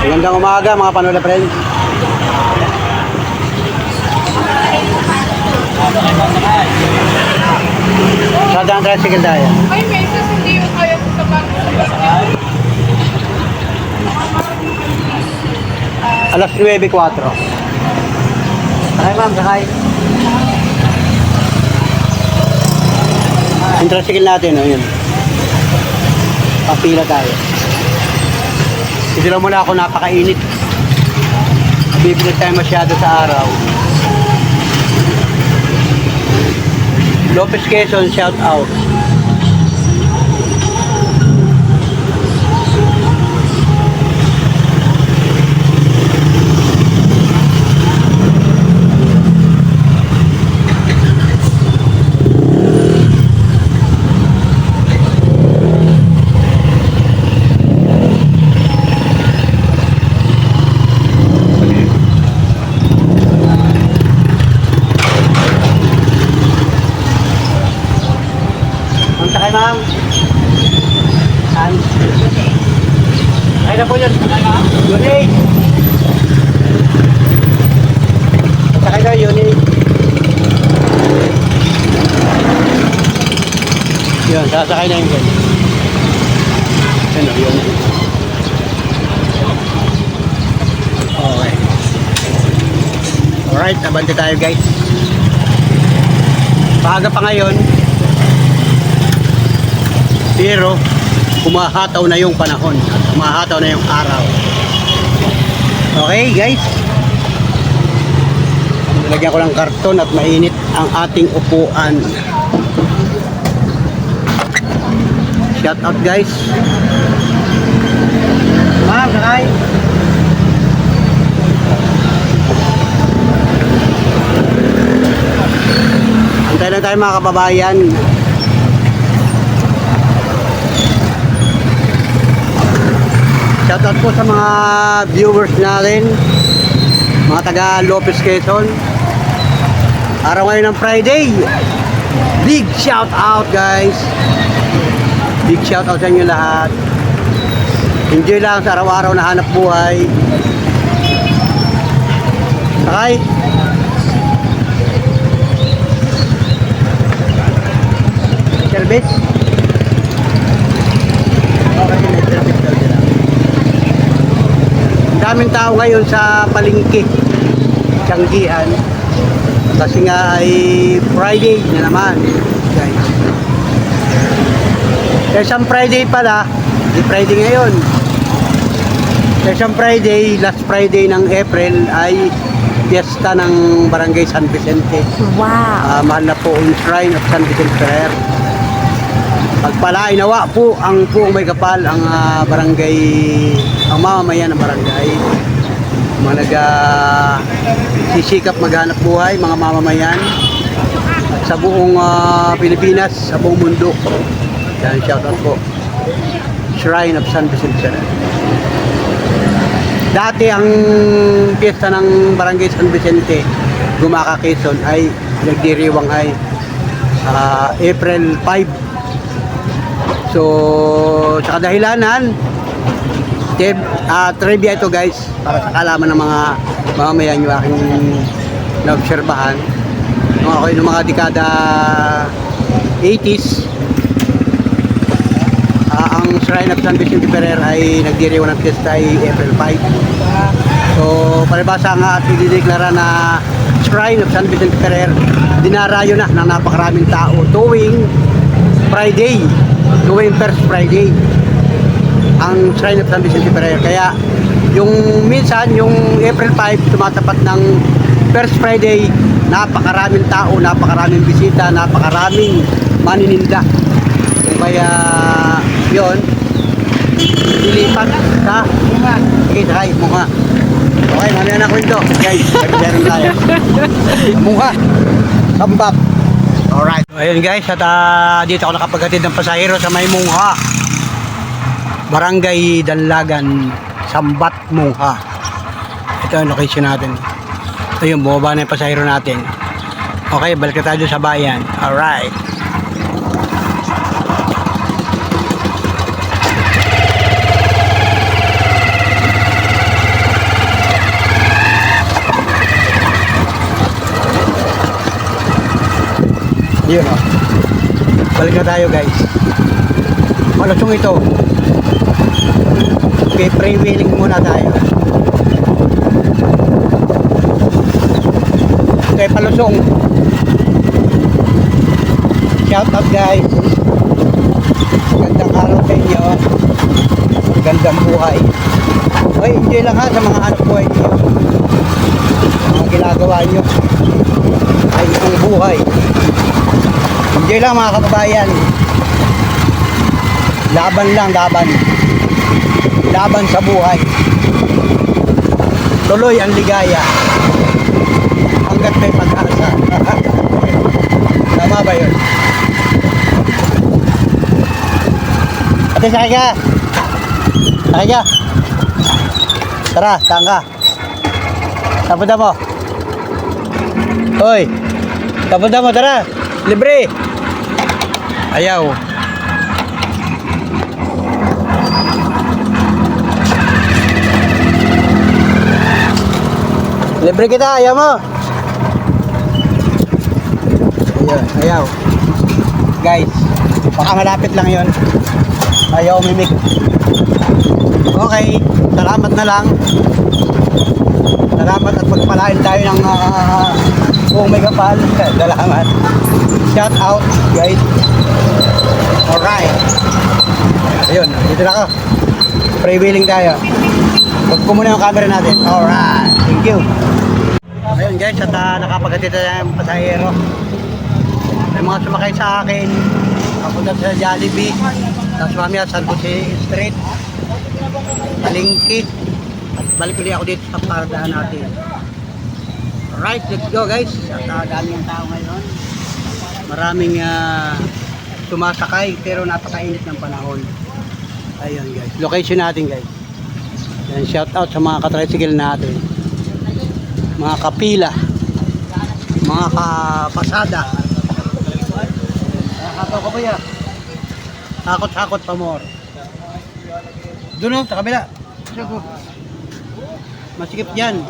Magandang umaga mga Panola friends. Sa daan tricycle tayo. Ay, meses hindi yung kaya ko sa bago sa bahay. Alas 9:04. Sakay ma'am, sakay. Yung tricycle natin, o yun. Papila tayo. Kasi lang muna ako napakainit. Bibilis tayo masyado sa araw. Lopez Quezon, shout out. Sakay ma'am. Saan? Sakay na po yun. Unit. Sakay na unit. Yun, sasakay na yun. Ano, yun. Okay. Alright, abante tayo guys. Maaga pa ngayon. Pero kumahataw na yung panahon at kumahataw na yung araw. Okay guys, nilagyan ko ng karton at mainit ang ating upuan. Shout out guys. Ma'am, sakay. Antay lang tayo mga kababayan. Shoutout po sa mga viewers natin, mga taga Lopez Quezon. Araw ngayon ng Friday. Big shout out guys. Big shout out sa inyo lahat. Enjoy lang sa araw-araw na hanap buhay. Sakay. Service. Okay, service daw sila. Daming tao ngayon sa palengke, Tianggihan, kasi nga ay Friday na naman guys. Sa isang Friday pala, di Friday ngayon. Sa isang Friday, last Friday ng April ay fiesta ng Barangay San Vicente. Wow! Mahal na po ang Shrine of San Vicente Ferrer. Pagpalain nawa po ang puong may kapal ang barangay, ang mamamayan ng barangay, mga sisikap maghanap buhay, mga mamamayan at sa buong Pilipinas, sa buong mundo. Yan, shoutout po. Shrine of San Vicente. Dati ang piyesta ng barangay San Vicente, Gumaca, Quezon ay nagdiriwang ay April 5. So, sa kadahilanan, trivia ito guys, para sa kalaman ng mga mamamayan yung aking naobserbahan. Nung ako yung mga dekada 80s, ang Shrine of San Vicente Ferrer ay nagdiriwang ng fiesta ay April 5. So, palibasa nga at idideklara na Shrine of San Vicente Ferrer, dinarayo na ng napakaraming tao tuwing Friday, tuwing first Friday ang Shrine of San Vicente Ferrer. Kaya yung minsan yung April 5 tumatapat ng first Friday, napakaraming tao, napakaraming bisita, napakaraming manininda. Kaya yon, ilipat sa Munga. Okay, sakay, Munga. Okay, mamaya na kwento guys, meron tayo Munga, Sambap. Alright. Ayun guys, at dito ako nakapaghatid ng pasahero sa may Mungha, Barangay Danlagan, Sambat, Mungha. Ito ang location natin. Ayun, bumaba na yung pasahero natin. Okay, balik tayo sa bayan. Alright. Yun o. Balik na tayo guys. Malusong ito. Okay, pre-wheeling muna tayo. Okay, palusong. Shout out guys. Gandang araw sa inyo. Gandang buhay. Okay, enjoy lang ha sa mga anak buhay niyo. Mga ginagawa nyo ay isang buhay. Enjoy lang mga kababayan. Laban lang, laban. Laban sa buhay. Tuloy ang ligaya. Hanggat may pag-asa. Tama ba yun? Ate, sakay ka. Sakay ka. Tara, saan ka? Tapunta mo. Hoy. Tapunta mo, tara. Libre. Ayaw. Libre kita, ayaw mo. Ayun, ayaw. Guys, baka malapit lang yon. Ayaw mimik. Okay, salamat na lang. Salamat at pagpalain tayo ng buong may kapal. Salamat. Shout out, guys. Alright. Ayun, dito na ako. Pre-wheeling tayo. Huwag ko muna yung camera natin. Alright, thank you. Ayun guys, at nakapaghatid na yung pasahero. May mga sumakay sa akin. Kapunta sa Jollibee. Tapos mamaya San Jose Street. Palengke. At balik ulit ako dito sa paradaan natin. Alright, let's go guys. At dami ang tao ngayon. Maraming sumasakay pero napakainit ng panahon. Ayun guys, location natin guys. Yan, shout out sa mga katricycle natin. Mga kapila. Mga kapasada. Nakataw ko ba yan? Hakot-hakot pa more. Doon o, sa kabila. Masikip dyan.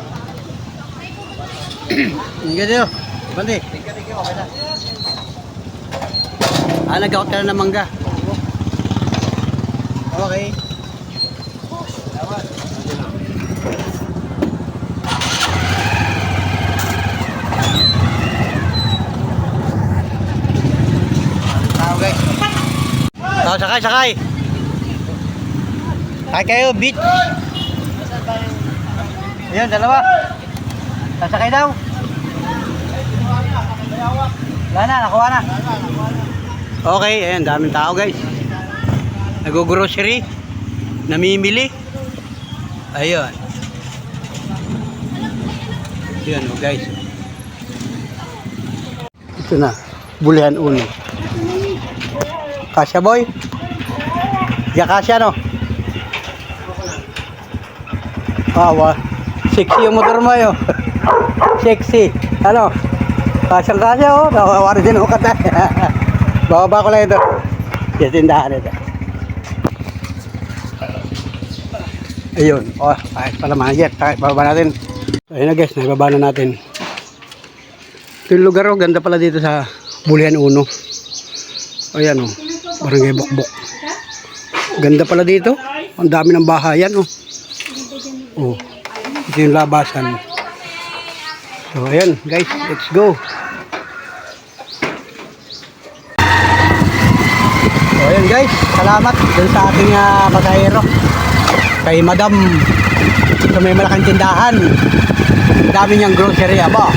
Hindi dito. Bandi. Nag-out ka na ng mangga. Okay. Tao guys. Tao, sakay, sakay. Sakay kayo, beach. Ayun, dalawa. Sasakay daw. Wala na, nakuha na. Okay, ayan, daming tao guys. Nag-grocery. Namimili. Ayun. Ayun oh, guys. Ito na, bulihan uno. Kasya boy? Diya kasya no? Wow, sexy yung motor mo yun. Sexy. Ano? Kasyang kasya oh. Nawawari din ako katay. Bababa ko lang ito. Yes, tindahan ito. Ayun. Oh, kahit pala mga jet. Kahit bababa natin. Ayun na guys, nababa na natin. Ito yung lugar oh. Ganda pala dito sa Bulihan Uno. Ayan oh. Barangay Bokbok. Ganda pala dito. Ang dami ng bahayan oh. Oh. Ito yung labasan. So ayan guys, let's go. So ayan guys, salamat dun sa ating pasahero. Kay Madam sa may malaking tindahan. Dami niyang grocery aba.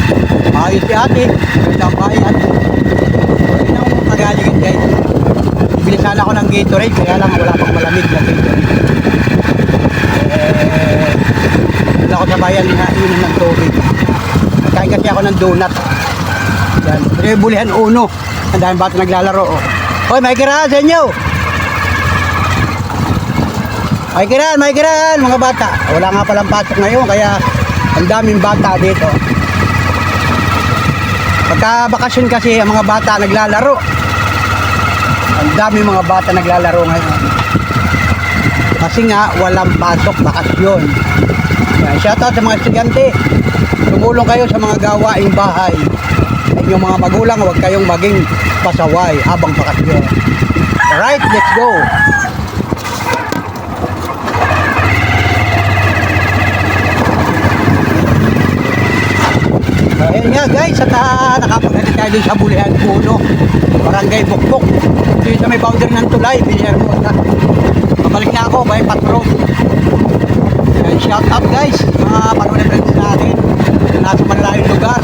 Ayos si ate. Gandang bayan. Ayun ang magaling guys. Bili sana ako ng Gatorade kaya lang wala pang malamig na Gatorade. Wala ako sa bayan na inom ng tubig. Kain kasi ako ng donut. Yan. Ito yung Bulihan Uno. Ang daming bata naglalaro oh. Hoy, may kirahan sa inyo. May kirahan mga bata. Wala nga palang pasok ngayon kaya ang daming bata dito. Pagka bakasyon kasi ang mga bata naglalaro. Ang daming mga bata naglalaro ngayon. Kasi nga walang pasok, bakasyon. Yan, shout out sa mga estudyante. Tumulong kayo sa mga gawaing bahay. inyong mga magulang, huwag kayong maging pasaway habang bakasyon. Alright, let's go! Ayan nga guys, at nakapagdating tayo dun sa Bulihan Puno, Barangay Bukbok. Dito sa may boundary ng Tulay, Villahermosa. Pabalik na ako, by Patrol. And shout out guys, mga panunay friends natin, nasa malalayong lugar.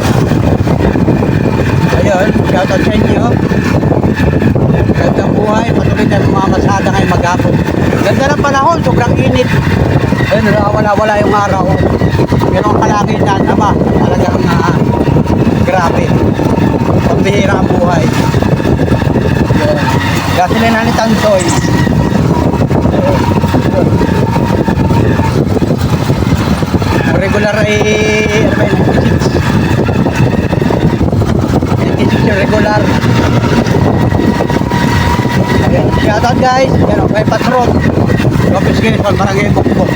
Ayun, shout out sa inyo. Gandang buhay, patuloy tayo mamasada ngayong maghapon. Ganda ng panahon, sobrang init. Ayun, wala yung araw. Pero ang kalangitan, aba, talagang grabe. Pambihira ang buhay. Yun. Gasolina ni Tansoy. Regular ay, ano ba yun, 96 yung regular. Ayan, shout out guys. Yan o, may Patrol. Lopez Quezon, Barangay Bukbok.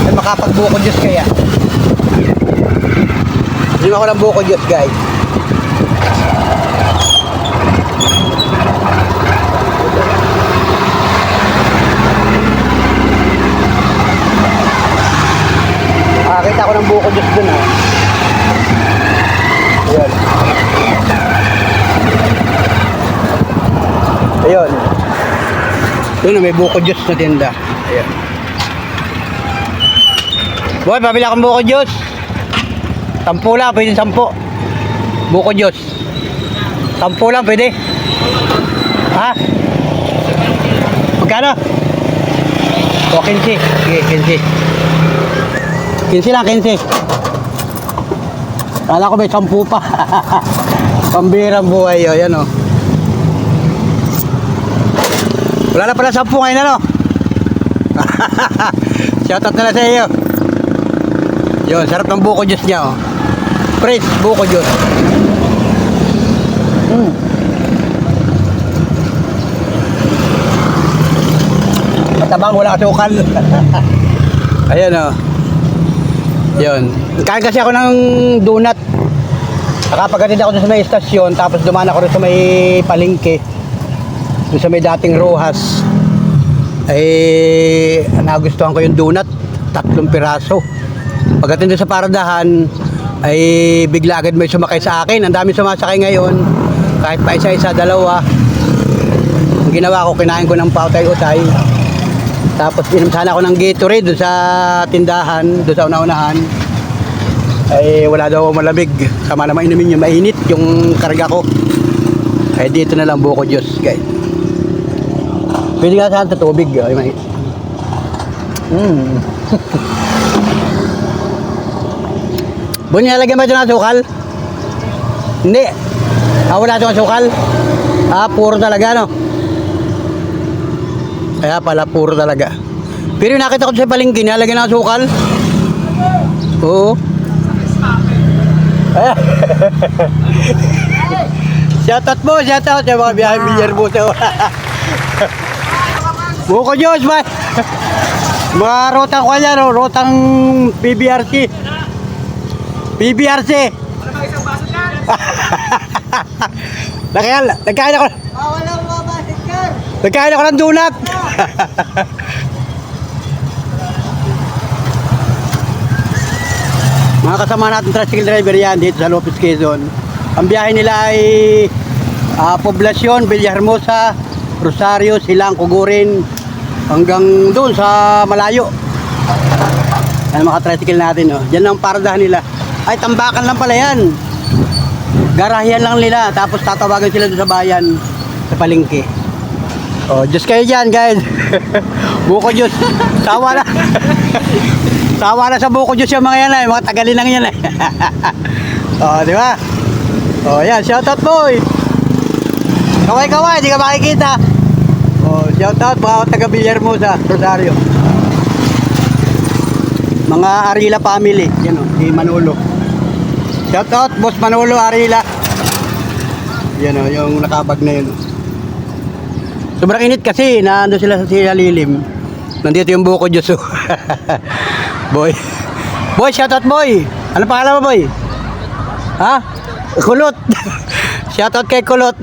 Ay makapagbuko Diyos kaya. Hindi ako ng buko Diyos guys. Nakakita ko ng buko Diyos dun ha. Ayan. Ayun. Doon may buko Diyos na tinda. Ayan. Boy, pabili akong buko Diyos. 10 lang, pwede 10. Buko Diyos. 10 lang, pwede. Ha? Magkano? O, 15. Sige, 15. 15 lang, 15. Kala ko may 10 pa. Pambirang buhay yun, yan o. Wala na pala 10 ngayon, ano? Shoutout na lang sa iyo. Yun, sarap ng buko Diyos niya, oh. Fresh buko Diyos. Matabang, wala kasukal. Ayan, oh. Yun. Kain kasi ako ng donut. Nakapagkatid ako sa may estasyon, tapos dumaan ako rin sa may palengke. Doon sa may dating Rojas. Eh, nagustuhan ko yung donut. 3 piraso. Pagdating doon sa paradahan, ay bigla agad may sumakay sa akin. Ang dami sumasakay ngayon. Kahit pa isa-isa, dalawa. Ang ginawa ko, kinain ko ng pautay-utay. Tapos inom sana ako ng Gatorade doon sa tindahan, doon sa una-unahan. Ay wala daw malamig. Sama naman inumin yung mainit yung karga ko. Ay dito na lang buko Diyos, guys. Pwede nga saan sa tubig. Ay mainit. Bunyalagyan ba ito ng sukal? Hindi. Wala ito ng sukal. Puro talaga, no? Kaya pala, puro talaga. Pero yung nakita ko sa palengke, nalagyan ng sukal. Oo. Shoutout mo, shoutout sa mga biyahe Villahermosa. Buko Diyos, ba? Mga rotang ko yan, no? Rotang PBRC. PBRC. Nagkain ako. Wala mga basit car. Nagkain ako ng donut. Mga kasama natin tricycle driver yan dito sa Lopez Quezon. Ang biyahe nila ay Poblacion, Villahermosa, Rosario, Silang, Kugurin, hanggang doon sa malayo. Yan mga tricycle natin. Oh. Yan ang paradahan nila. Ay, tambakan lang pala yan. Garahian lang nila. Tapos tatawagan sila doon sa bayan, sa palengke. Oh, Diyos kayo dyan, guys. Buko Diyos. Sawa na. Sawa na sa buko Diyos yung mga yan ay. Mga tagalin lang yan ay. Oh, di ba? Oh, yan. Shoutout boy. Kaway-kaway, di ka makikita. Oh, shoutout mga taga Villahermosa, Rosario. Mga Arila family. Yan o, si Manolo. Shoutout, Boss Manolo Arila. Yan o, yung nakabag na yun. Sobrang init kasi, naando sila sa lilim. Nandito yung buko Diyos. Boy. Boy, shoutout boy. Ano pangalan mo, boy? Ha? Kulot. Shoutout kay Kulot.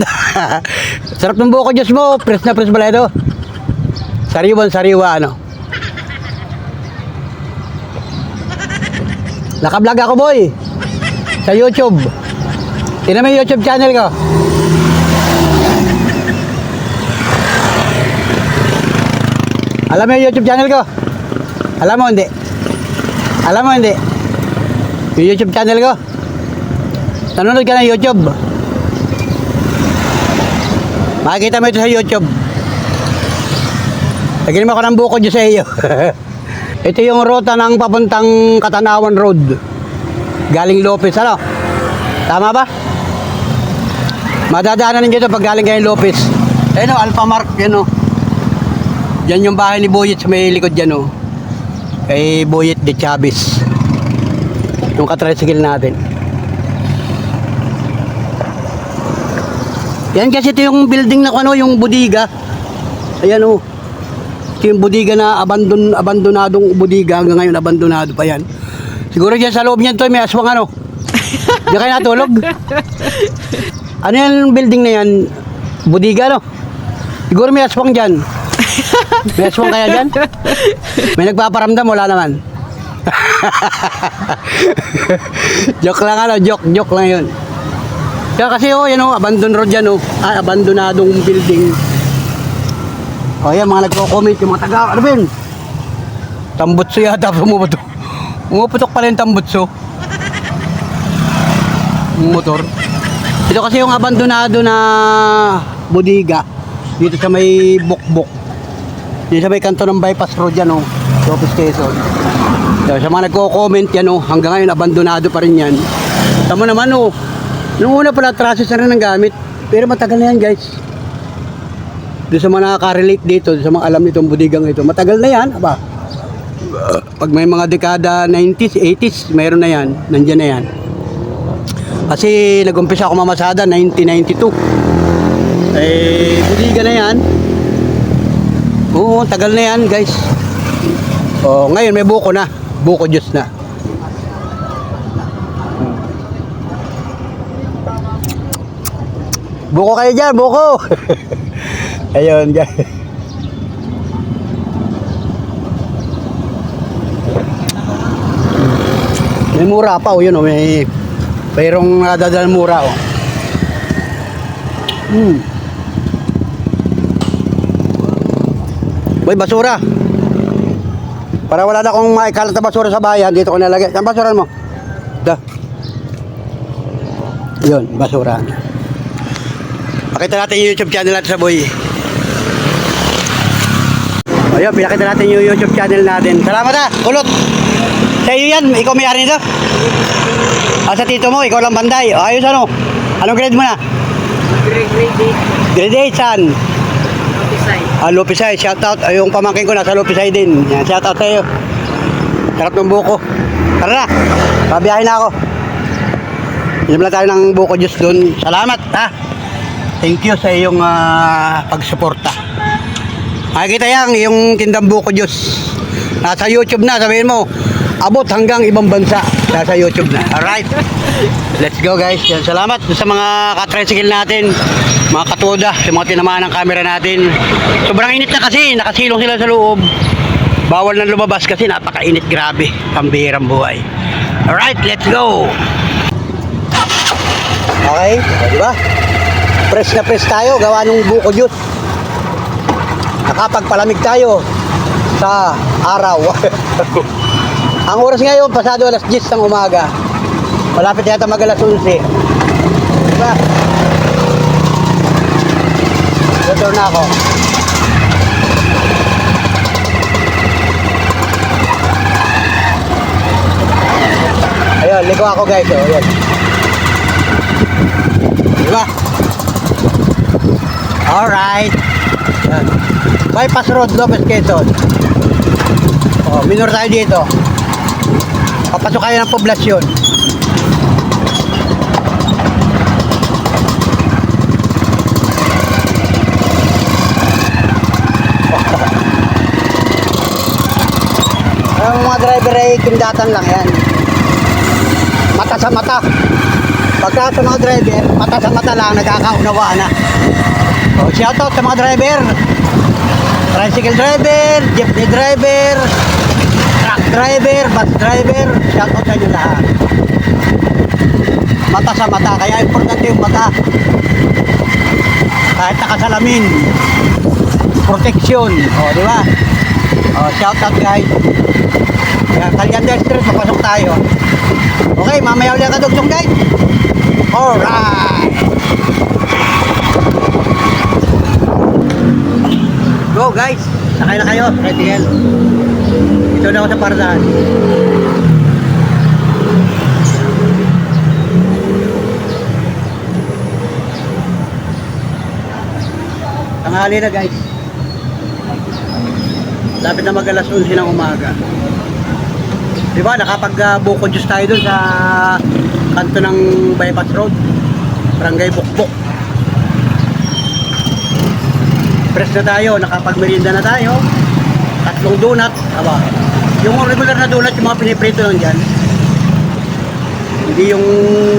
Sarap ng buko Diyos mo. Press na press pala ito. Sariwa, ano? Naka-vlog ako, boy. Sa YouTube. Tingnan mo yung YouTube channel ko. Alam mo yung YouTube channel ko? Alam mo, hindi? Alam mo, hindi? Yung YouTube channel ko? Nanonood ka ng YouTube. Makikita mo ito sa YouTube. Lagyan mo ako ng buko dyan sa iyo. Ito yung ruta ng papuntang Katanawan Road. Galing Lopez, ano? Tama ba? Madadaanan ninyo ito pag galing kayo Lopez. Ayun o, Alpha Mark, yan o. Yan yung bahay ni Boyet sa may likod dyan o. Kay Boyet de Chavez. Yung katricycle natin. Yan kasi ito yung building na ano, yung bodega. Ayan o. Ito yung bodega na abandonadong bodega. Hanggang ngayon abandonado pa yan. Siguro dyan sa loob niyan to may aswang ano. Diyan kayo natulog. Ano yan building na yan? Bodega no? Siguro may aswang dyan. May aswang kaya dyan? May nagpaparamdam, wala naman. Joke lang ano, joke lang yun. Kaya kasi oh, yan oh, abandon road yan oh. Ay, abandonadong building. O yan, mga nagko-comment, yung mga taga, ano ba yun? Tambutso yata, pumuputok. Pumuputok pala yung tambutso. Yung motor. Ito kasi yung abandonado na bodega. Dito sa may bukbok. Dito sa may kanto ng bypass road yan oh. Lopez Quezon. So, sa mga nagko-comment yan oh, hanggang ngayon abandonado pa rin yan. Tama naman oh. Noong una pala traces na rin ng gamit. Pero matagal na yan guys. Doon sa mga nakaka-relate dito, sa mga alam nitong budigang ito, matagal na yan, aba. Pag may mga dekada 90s, 80s, mayroon na yan, nandyan na yan. Kasi nag-umpisa ako mamasada 1992. Eh, budiga na yan. Oo, tagal na yan guys. Oh, ngayon may buko na. Buko Diyos na. Buko kayo dyan, buko. Ayun, guys. May mura pa, oh, yun, oh, may mayroong nadadalang mura, oh. Boy, basura. Para wala na akong maikalat na basura sa bayan, dito ko nalagay. Saan basuran mo? Da. Yun, basura. Pakita natin yung YouTube channel natin sa boy. Ayun, pinakita natin yung YouTube channel natin. Salamat ha, Kulot. Sa iyo yan, ikaw may-ari nito? Sa tito mo, ikaw lang banday. Ayos ano? Anong grade mo na? Grade 8, saan? Lopisay, shoutout. Yung pamangkin ko nasa Lopisay din. Yan, shoutout sa iyo. Sarap ng buko. Tara na, pabiyahin na ako. Inom lang tayo ng buko juice doon. Salamat ha. Thank you sa iyong pagsuporta. Makikita yan, yung tindang buko juice. Nasa YouTube na, sabihin mo, abot hanggang ibang bansa. Nasa YouTube na. Alright. Let's go guys. Yan, salamat sa mga katricycle natin, mga katuda, sa mga tinamaan ng camera natin. Sobrang init na kasi, nakasilong sila sa loob. Bawal na lumabas kasi napakainit, grabe. Pambihirang buhay. Alright, let's go. Okay, diba? Press na press tayo, gawa ng buko juice. Nakapagpalamig tayo sa araw. Ang oras ngayon, pasado alas 10 ng umaga. Malapit yata mag alas 11. Diba? Return na ako. Ayun, liko ako guys. Oh, ayun. Diba? Alright. Yan. Bypass Road, Lopez Quezon. Oh, minor tayo dito. Papasok kayo ng poblasyon. Ang mga driver ay kindatan lang yan. mata sa mata. Pagka sa mga driver, mata sa mata lang, nagkakaunawaan na. So, shoutout sa mga driver. Tricycle driver, jeepney driver, truck driver, bus driver, shoutout sa inyo lahat. Mata sa mata, kaya importante yung mata. Kahit nakasalamin, protection, di ba? Shoutout guys. Kaya Caliander Street, papasok tayo. Okay, mamaya ulit ang kadugsong guys. Alright. Go guys, sakay na kayo, tricycle. Ito na ako sa pardahan. Tanghali na guys. Lapit na mag alas 11 ng umaga. Diba, nakapag-buko juice tayo dun sa kanto ng bypass road. Barangay Bukbok. Press na tayo, nakapag-merienda na tayo. 3 donut. Aba, yung regular na donut, yung mga piniprito lang dyan. Hindi yung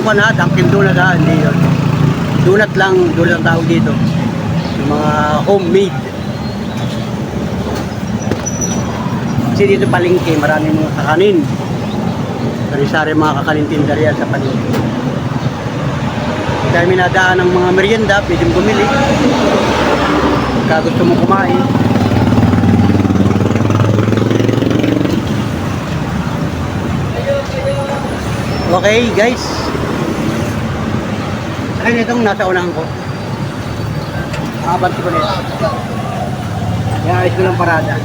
Dunkin Donut ha, hindi yun. Donut lang, donut ang tawag dito. Yung mga homemade. Kasi dito palengke, maraming mga kakanin. Sari-sari mga kakanin tinderya sa palengke. Kaya minadaan ng mga merienda, pwedeng bumili. Pagka gusto mo kumain. Okay guys. Akin itong nasa unahan ko. Abanti ko nito. Kaya ayos ko lang parada.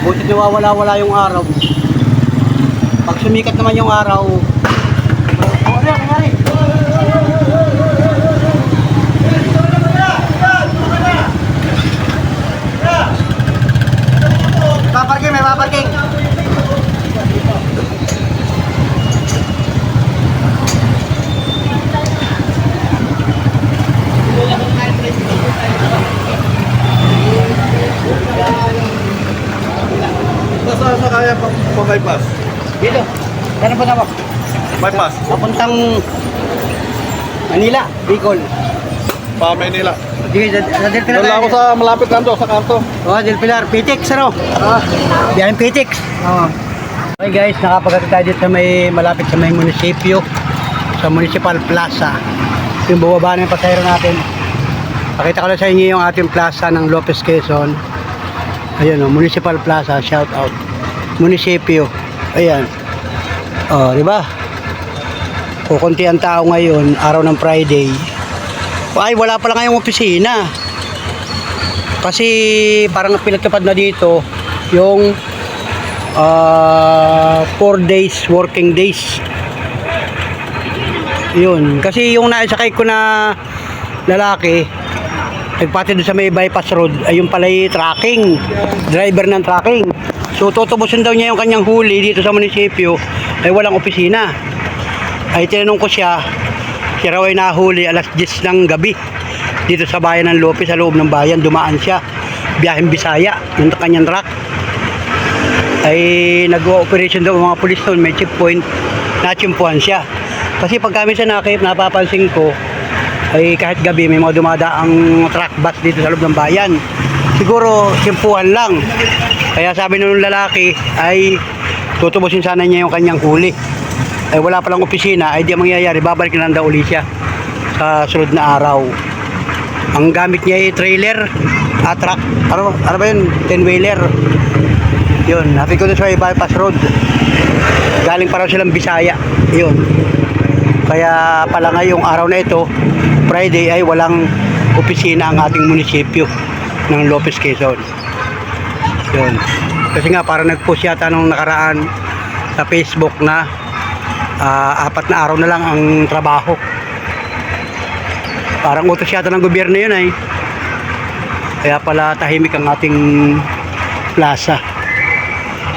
Butit nawawala-wala yung araw. Pag sumikat naman yung araw, paparking, may paparking. Sa kaya pa bypass? Dito. Saan pa naman? Bypass? Papuntang Manila, Bicol. Pa Manila. Sige, sa Del Pilar. Wala ako sa malapit lang doon, sa kanto. Del Pilar, Pitix, ano? Yan, Pitix. Okay guys, nakapagkata tayo dito sa may malapit sa may munisipyo, sa Municipal Plaza. Yung bubaba na yung pasahero natin. Pakita ko lang sa inyo yung ating plaza ng Lopez, Quezon. Ayun, Municipal Plaza, shout out. Munisipyo. Ayan. Di ba? Kukunti ang tao ngayon, araw ng Friday. Ay, wala pala ngayong opisina. Kasi parang pinatupad na dito yung 4 days working days. Yun. Kasi yung naisakay ko na lalaki, nagpati doon sa may bypass road, ay yung pala'y tracking. Driver ng tracking. So tutubusin daw niya yung kanyang huli dito sa munisipyo, ay walang opisina. Ay tinanong ko siya raw ay nahuli alas 10 ng gabi dito sa bayan ng Lopez, sa loob ng bayan. Dumaan siya, biyaheng Bisaya, yung kanyang truck. Ay nag-ooperation daw mga pulis doon, may checkpoint, nachimpuan siya. Kasi pag kami sa nakip, napapansin ko, ay kahit gabi may mga dumadaang truck bus dito sa loob ng bayan. Siguro simpuhan lang. Kaya sabi nung lalaki ay tutubusin sana niya yung kanyang huli. Ay wala palang opisina, ay di mangyayari, babalik na lang daw uli siya sa sunod na araw. Ang gamit niya ay trailer, truck, ano ba yun, 10-wheeler. Yun, happy ko doon sa bypass road. Galing pa raw silang Bisaya. Yun. Kaya pala ngayong araw na ito, Friday, ay walang opisina ang ating munisipyo ng Lopez, Quezon. Yun. Kasi nga parang nag-post yata nung nakaraan sa Facebook na 4 na araw na lang ang trabaho. Parang utos yata ng gobyerno yun ay. Kaya pala tahimik ang ating plaza.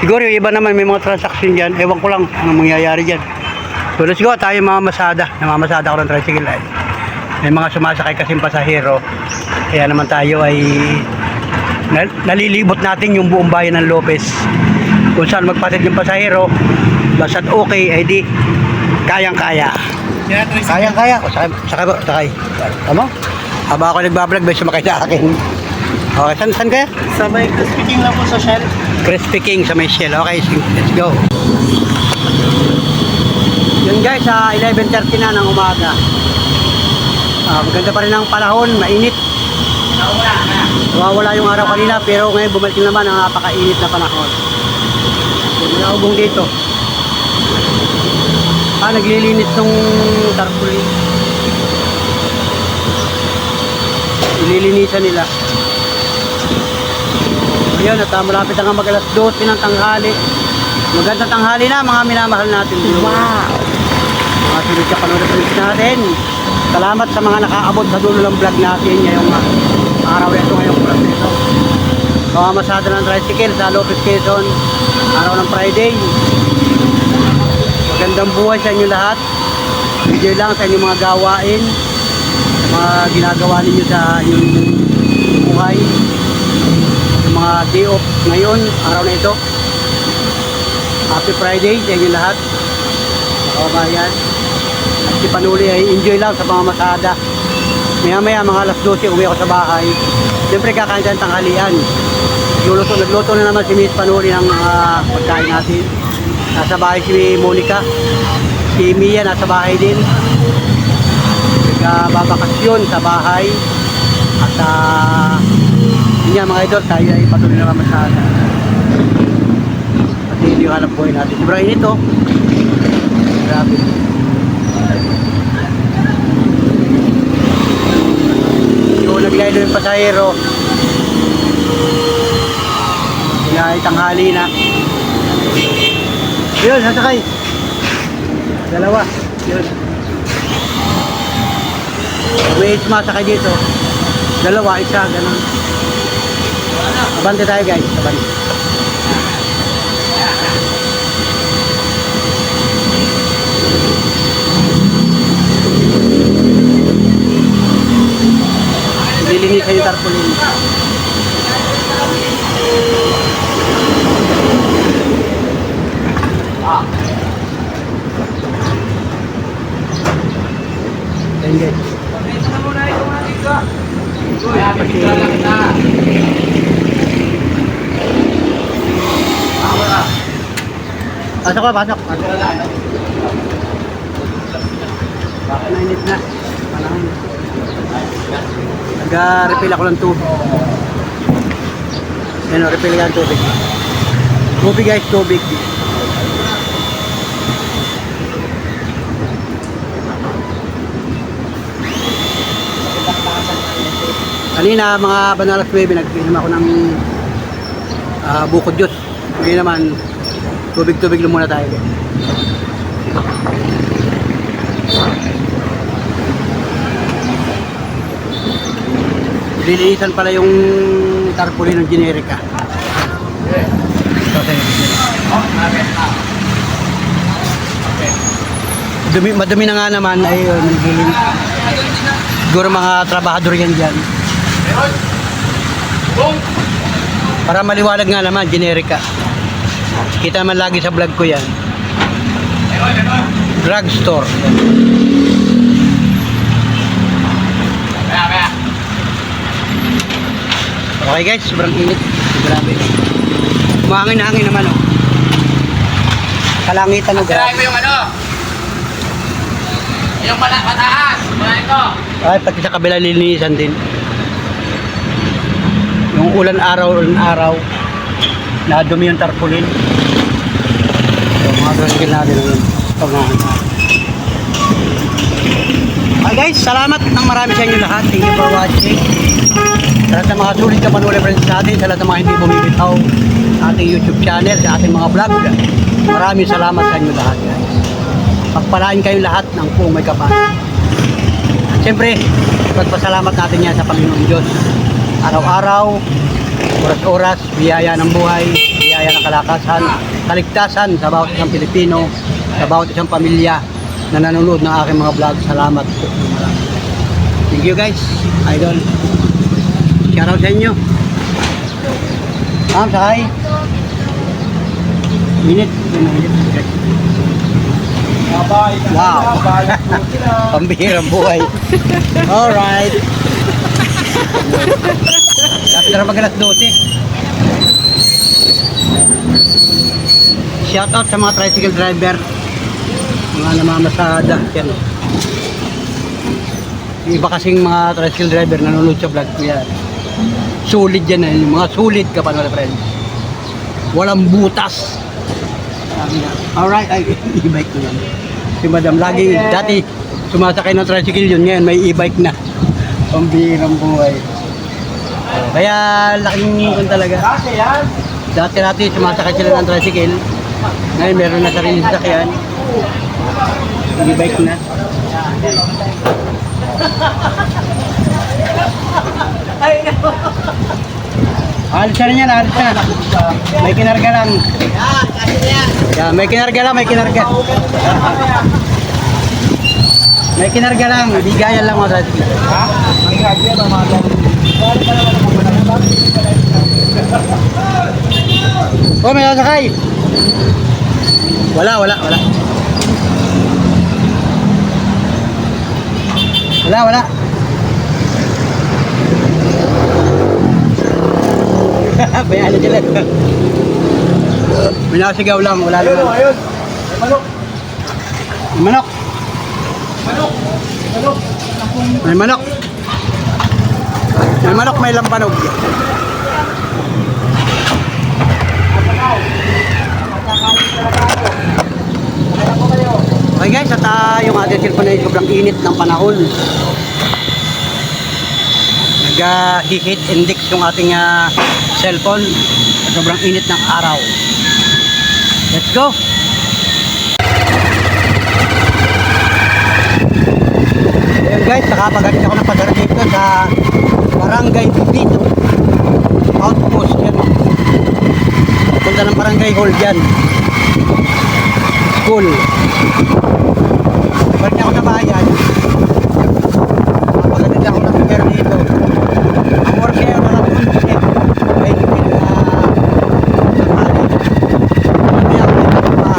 Siguro yung iba naman may mga transaction dyan. Ewan ko lang anong mangyayari dyan. So let's go, tayo mamamasada. Namamasada ako ng tricycle ay. May mga sumasakay kasing pasahero. Kaya naman tayo ay nalilibot natin yung buong bayan ng Lopez. Kung saan magpatid yung pasahero, basta't okay, ay di kayang-kaya. Kayang-kaya. O, sakay. Tama? Haba ako nagbablog, may sumakay sa akin. Okay, saan kaya? Sa may Crispy King lang po sa Shell. Crispy King sa may Shell. Okay, let's go. Yun guys, 11:30 na ng umaga. Maganda pa rin ang panahon, mainit. Nawawala yung araw kanina, pero ngayon bumalik naman ang napakainit na panahon. May naubong dito. Naglilinis ng tarpaulin. Nililinisan nila. Ayun, at malapit na nga mag-alas 12 ng tanghali. Magandang tanghali na mga minamahal natin. Wow! Mga sunod ka panood natin. Salamat sa mga nakaabot sa dulo ng vlog natin ngayong araw ito, ngayong oras nito. Masada ng tricycle sa Lopez, Quezon. Araw ng Friday. Magandang buhay sa inyo lahat. Enjoy lang sa inyong mga gawain, mga ginagawa ninyo sa inyong buhay. Yung mga day off ngayon, araw na ito. Happy Friday sa inyo lahat. Kababayan. At si Panuli ay enjoy lang sa pamamasada. Maya mga alas 12 uwi ako sa bahay. Siyempre kakain tayo ng tanghalian. Nagluto na naman si Miss Panuli ng pagkain natin. Nasa bahay si Monica. Si Mia nasa bahay din. Nagbabakasyon sa bahay. At yun nga mga idol, tayo ay patuloy na mamasada. At yun yung hanap buhay natin. Sobrang init oh. Grabe. Yung naglilo yung pasahero. Kaya tanghali na. Yun, sasakay. Dalawa. Yun. May sumasakay dito. Dalawa, isa, ganun. Abante tayo guys, abante. Lilinisan yung tarpaulin. Ayan guys. Pasok ka, pasok. Bakit nainit na? Panahon. Nag-refill ako ng tubig. Yan o, refill ka ng tubig. Tubig guys, tubig. Kanina mga banalas 9, nagpinom ako ng bukod Diyos. Ngayon naman, tubig-tubig lang muna tayo. Lilinisan pala yung tarpaulin ng Generica. Madumi na nga naman ay naglilinis. Siguro mga trabahador yan dyan. Para maliwanag nga naman, Generica. Kita naman lagi sa vlog ko yan. Drugstore. Okay guys, sobrang init. Grabe. Mahangin-hangin naman oh. Kalangitan o grabe. Mo yung ano? Yung pataas. Wala ito. Ay, pati sa kabila lilinisan din. Yung ulan araw, nadumi yung tarpaulin. So, mga gagawin natin yun. Okay guys, salamat ng marami sa inyo lahat. Thank you for watching. Sa lahat ng mga sulit ka panuli friends natin, sa lahat ng mga hindi bumibitaw sa ating YouTube channel, sa ating mga vlog. Maraming salamat sa inyo lahat guys. Pagpalain kayo lahat ng buong may kapal. Siyempre, pagpasalamat natin yan sa Panginoon Diyos. Araw-araw, oras-oras, biyaya ng buhay, biyaya ng kalakasan, kaligtasan sa bawat isang Pilipino, sa bawat isang pamilya na nanonood ng aking mga vlog. Salamat po. Thank you guys, idol. Shout out sa inyo. Ma'am, sakay. Init. Wow. Pambihirang buhay. Alright. After mag-alas 12. Shout out sa mga tricycle driver. Mga namamasada. Yan. Yung iba kasing mga tricycle driver nanonood sa vlog ko yan. Solid yan eh. Yung mga solid ka pa mga friend. Walang butas. Alright, ay e-bike ko yan. Si madam lagi, dati sumasakay ng tricycle yun, ngayon may e-bike na. Pambihirang buhay. Kaya laking kung talaga. Dati sumasakay sila ng tricycle. Ngayon meron na sarili sasakyan. E-bike na. Alis na yan, alis na. May kinarga lang. Yeah, may kinarga lang, may kinarga. May kinarga lang, bigayan lang mga dati. Oh, may nasakay. Wala. Wala. Bayaan sila. May nasigaw lang, wala lang. Manok. May manok. May manok, may lampanog. Okay guys, at yung ating cellphone ay sobrang init ng panahon. Nag-heat index yung ating cellphone. Sobrang init ng araw. Let's go! Ayan guys, nakapagalit ako ng padara dito sa Barangay Bibito Outpost yan. Punta ng Barangay Hall dyan. School. Balik ako sa bayan. Nakapagalit ako ng lugar dito. Ang work kaya na lang ay hindi na sakali. Kaya ako dito pa.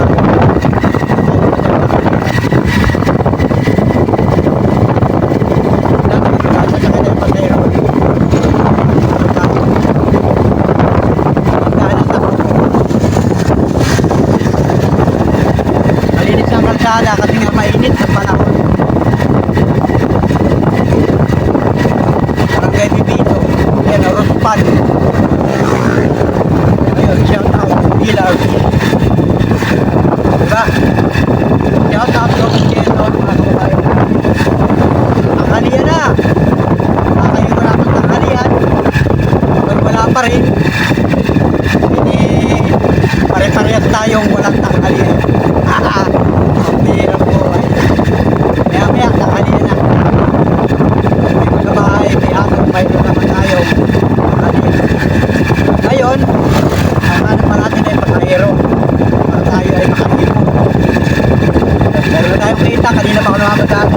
Kasi nga mainit sa panahon. Barangay Bibito. Yan, Rospan. Ayun, shout out. Pilar. Diba? Shout out. Shout out mga kababayan. Tanghalian na. Kayo wala pang tanghalian. Pag wala pa rin. Hindi pare-parehas tayong walang tanghalian. Hirap po ay maya nakalian na hindi ko sa bahay may hatang mayroon naman tayo ngayon ang ano pa natin ay pasahero para tayo ay makalipo meron na tayong kita kanina pa ako namamadaan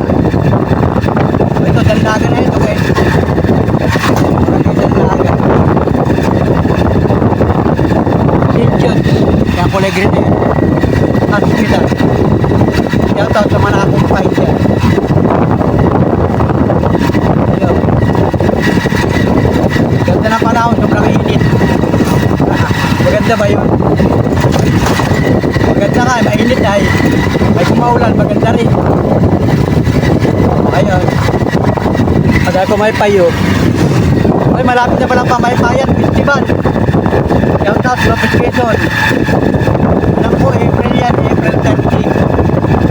ito dalaga na ito guys dalaga Sinjot kaya kulay green eh hospital. Shout out sa mga nakakumpay dyan. Hello. Ganda na panahon, sobrang init. Maganda ba yun? Maganda nga, mainit ay. May kumaulan, maganda rin. Ayun. Pag ako may payo. Ay, malapit na palang Pamaypayan Festival. Shout out sa Lopez Quezon. Alam po, April yan, April 30.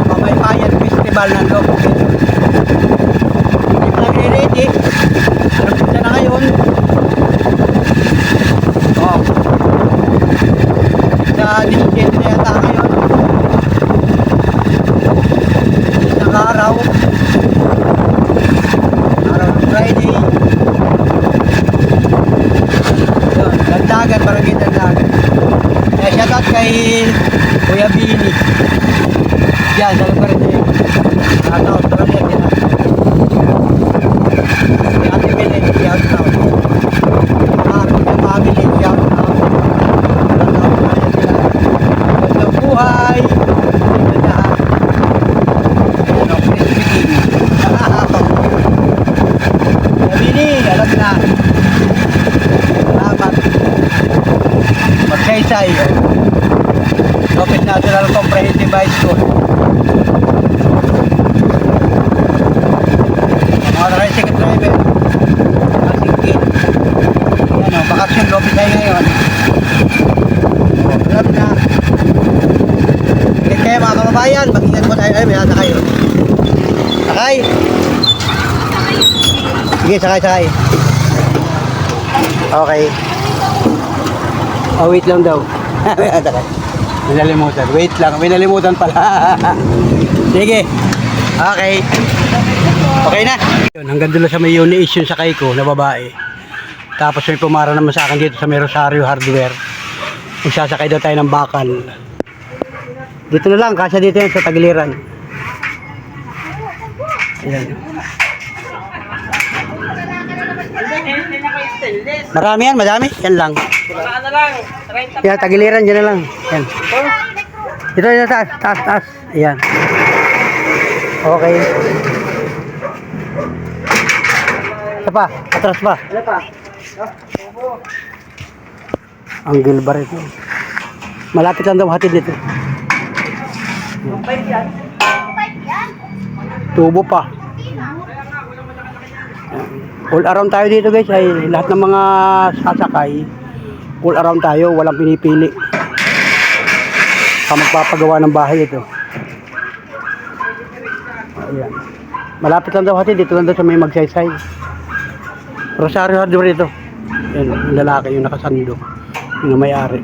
Pamaypayan Festival ng Lopez Quezon. Hindi pa nagre-ready. Narapit na ngayon. Sa 17 na yata ngayon. Isang araw. Araw ng Friday. Landagan, Barangay Landagan. Kaya shoutout kay Kuya Bini. Diyan, sa lugar niya. Shoutout, Barangay National Comprehensive High School. Mga tricycle driver. Masigit. Yan o, bakasyon lobby tayo ngayon. Grabe na. Kaya mga kababayan, mag-ingat po tayo. Ay, may nasa kayo. Sakay! Sige, sakay. Okay. Oh, wait lang daw. May nalimutan. Wait lang. May nalimutan pala. Sige. Okay. Okay na. Yun, hanggang dulo sa may Unis yung sakay ko na babae. Tapos may pumara naman sa akin dito sa may Rosario Hardware. Magsasakay daw tayo ng bakal. Dito na lang. Kasya dito yan sa Tagiliran. Ayan. Marami yan, madami. Yan lang. Ano lang, 30. Yan, Tagiliran, dyan na lang. Yan. Dito, taas. Ayan. Okay. Isa pa, atras pa. Ano pa? Ang Gilbar ito. Malapit lang daw hatid dito. Tubo pa. All around tayo dito guys, ay lahat ng mga sasakay, all around tayo, walang pinipili. Magpapagawa ng bahay ito. Ayan. Malapit lang daw hatid, dito lang daw sa may Magsaysay. Rosario Hardware ito. Yan, yung lalaki yung nakasando, yung may-ari.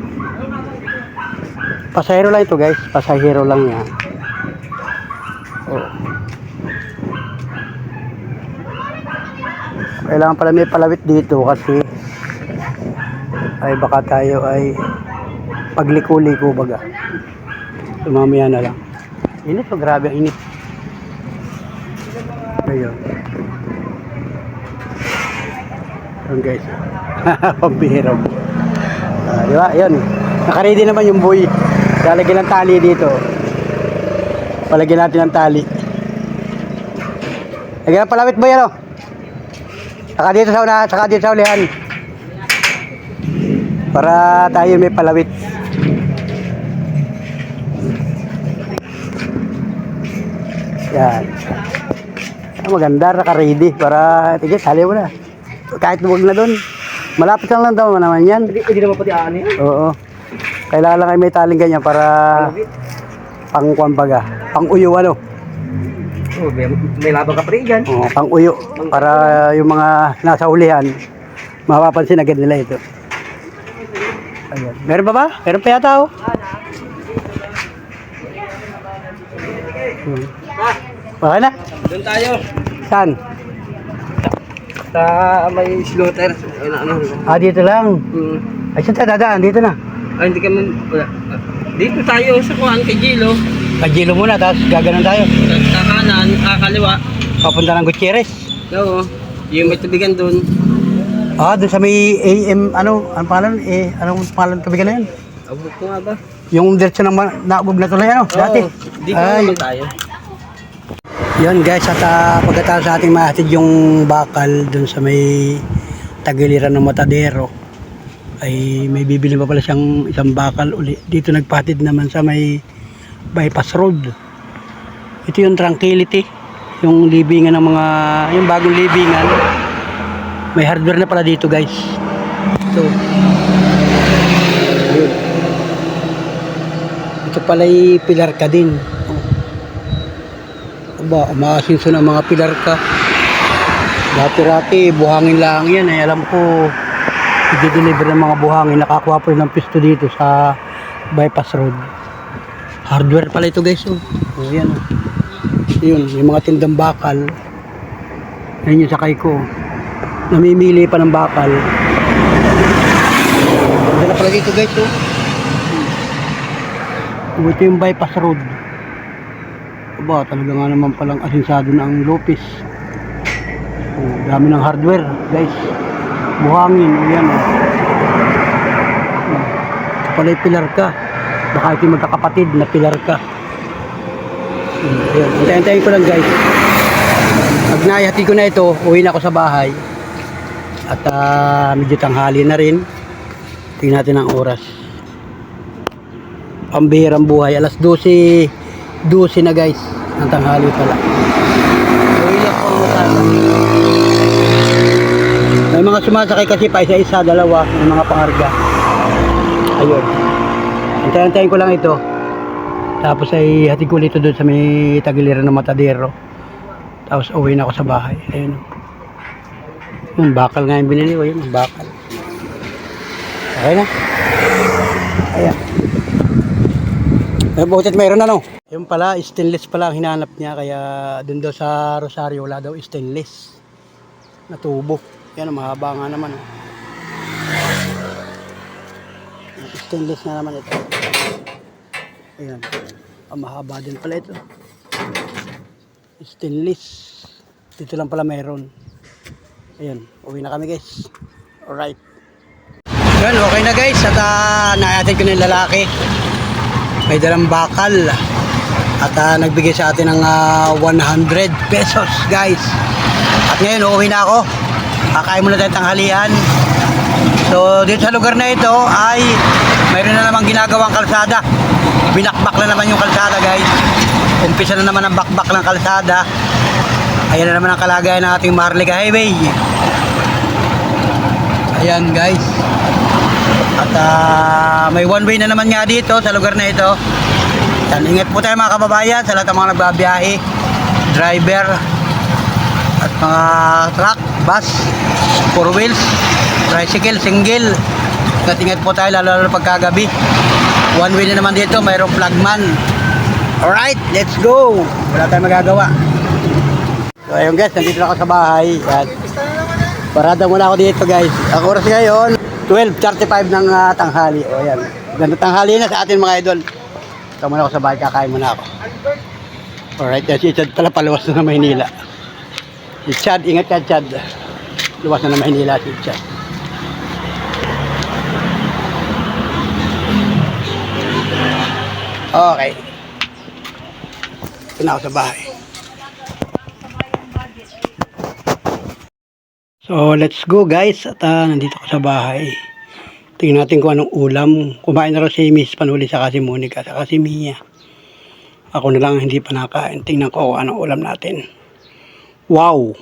Pasahero lang ito guys, pasahero lang yan. Oh. Kailangan pala may palawit dito kasi ay baka tayo ay pagliko-liko baga. So, mamaya na lang. Init o grabe ang init. Ayun. Ayun guys. Pambihiraw. Di ba? Ayun. Nakaready naman yung buoy. Lalagyan ng tali dito. Palagyan natin ng tali. Lagyan ng palawit boy ano? Saka dito sa unahan, saka dito sa ulihan. Para tayo may palawit. Yan. Maganda, naka-ready. Para, tigil, sali mo na. Kahit huwag na doon. Malapit lang daw naman yan. Hindi naman pati ani. Oo. Kailangan lang ay may taling ganyan para pang-kuwan baga. Pang-uyo ano. Oh, may labang ka pa rin dyan. Oo, pang-uyo. Para yung mga nasa ulihan, mapapansin agad nila ito. Ayan. Meron ba? Meron pa yata oh. Okay na? Doon tayo. Saan? Sa may slaughter. Ano? Dito lang. Ay, saan tayo dadaan? Dito na. Ay, hindi ka man. Dito tayo sa kuhaan kay Gilo. Kajilo muna, tapos gaganon tayo. Sa kanan, kaliwa. Papunta ng Gutierrez. Oo. Yung may tubigan doon. Doon sa may AM, anong pangalan? Anong pangalan tubigan na yan? Abot ko nga ba? Yung diretso ng naubog na tuloy, ano? Dati. Dito naman tayo. Yun guys, at pagkatapos sa ating mahatid yung bakal doon sa may Tagiliran ng Matadero, ay may bibili pa pala siyang isang bakal uli. Dito nagpatid naman sa may bypass road. Ito yung Tranquility, yung libingan ng mga, yung bagong libingan. May hardware na pala dito guys. So, yun. Ito pala'y pilar ka din. Aba, maasinso ng mga pilar ka. Dati-rati, buhangin lang yan. Ay, alam ko, i-deliver ng mga buhangin. Nakakuha po ng pisto dito sa bypass road. Hardware pala ito guys. Oh, yan. Oh. Yun, yung mga tindang bakal. Yan yung sakay ko. Namimili pa ng bakal. Dala pala dito guys. Oh. Ito yung bypass road. Aba, talaga nga naman palang asinsado na ang Lopez. Oh, dami ng hardware guys. Buhangin. Yan. Oh. Ito pala yung pilar ka. Baka ito yung magkakapatid na pilar ka. Ayan. Antayin ko lang guys. Pag naihati ko na ito, uwi na ako sa bahay. At medyo tanghali na rin. Tingnan natin ang oras. Pambihirang buhay. Alas 12 na guys. Ang tanghali pala. Uwi lang po mga sana. May mga sumasakay kasi pa isa-isa, dalawa. May mga pangarga. Ayun. Antayin ko lang ito. Tapos ay hatid ko dito doon sa may tagiliran ng Matadero. Tapos uwi na ako sa bahay. Ayun. Yung bakal nga yung binili ko. Yun, yung bakal. Okay na. Ayan. Butit mayroon na no. Yung pala, stainless pala ang hinahanap niya. Kaya dun daw sa Rosario wala daw stainless na tubo. Yan, mahaba nga naman. Oh. Stainless na naman ito. Ayan. Mahaba din pala ito. Stainless. Dito lang pala mayroon. Ayan. Uwi na kami guys. Alright. Yan, okay na guys. At naayatid ko na yung lalaki. May dalang bakal. At nagbigay sa atin ng 100 pesos guys. At ngayon uuwi na ako. Kakain muna tayo tanghalian. So dito sa lugar na ito ay mayroon na namang ginagawang kalsada. Binakbak na naman yung kalsada guys. Umpisa na naman ang bakbak ng kalsada. Ayan na naman ang kalagayan ng ating Maharlika Highway. Ayan guys. At may one way na naman nga dito sa lugar na ito. Yan, ingat po tayo mga kababayan sa lahat ng mga nagbabiyahe, driver, at mga truck, bus, four wheels, tricycle, single. Ingat po tayo lalo pagkagabi. One way na naman dito, mayroong flagman. Alright, let's go! Wala tayong magagawa. So ayun guys, nandito na ako sa bahay. Yan. Parada muna ako dito guys. Ang oras ngayon 12:35 ng tanghali. O yan. Ganda tanghali na sa atin mga idol. Ito muna ako sa bahay, kakain muna ako. Alright, yan si Chad pala paluwas na ng Maynila. Si Chad, ingat ka Chad. Luwas na ng Maynila si Chad. Okay. Ito na ako sa bahay. So, let's go guys. At nandito ako sa bahay. Tingnan natin kung anong ulam. Kumain na rin si Miss Panuli sa si Monica, sa si Mia. Ako na lang hindi pa nakain. Tingnan ko kung anong ulam natin. Wow!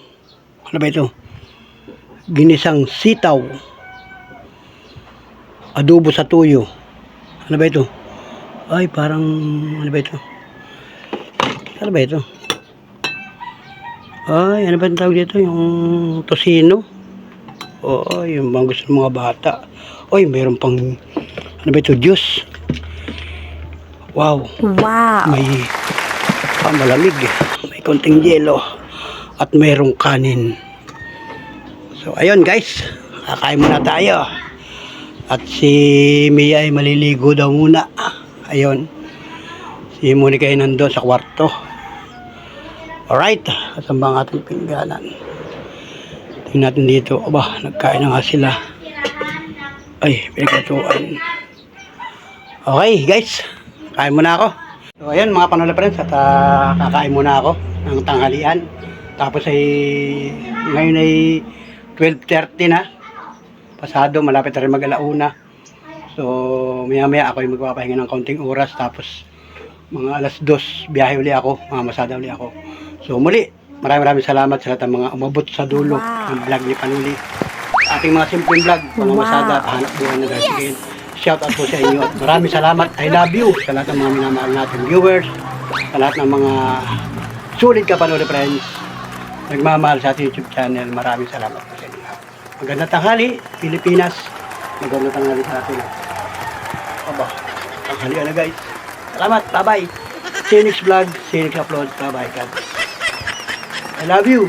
Ano ba ito? Ginisang sitaw. Adobo sa tuyo. Ano ba ito? Ay, parang... Ano ba ito? Ano ba ito? Ay, ano ba yung tawag dito? Yung tosino? Oo, yung mga gusto ng mga bata. Oy, mayroon pang... Ano ba ito? Juice. Wow. Wow. May malamig. May konting yelo. At mayroong kanin. So, ayun guys. Kakain muna tayo. At si Mia ay maliligo daw muna. Ayun. Si Monica ay nandun sa kwarto. Alright. Kasama ang ating pingganan. Tingnan natin dito. Aba, nagkain na nga sila. Ay, pinagkatuan. Okay guys. Kain muna ako. So ayan mga Panola friends. At kakain muna ako ng tanghalian. Tapos ay ngayon ay 12:30 na. Pasado, malapit na rin mag-alauna. So maya maya ako ay magpapahinga ng kaunting oras. Tapos mga alas 2 biyahe uli ako. Mga masada uli ako. So muli, maraming salamat sa lahat ng mga umabot sa dulo ng vlog ni Panuli. Ating mga simpleng vlog, mga masada, hanap buhay na gagawin. Shout out po sa inyo at maraming salamat. I love you sa lahat ng mga minamahal natin viewers, sa lahat ng mga sulit ka Panuli friends, nagmamahal sa ating YouTube channel. Maraming salamat po sa inyo. Magandang tanghali, Pilipinas. Magandang tanghali sa atin. Aba, tanghali na guys. Salamat, bye bye. See you next vlog, see you next upload. Bye bye God. I love you.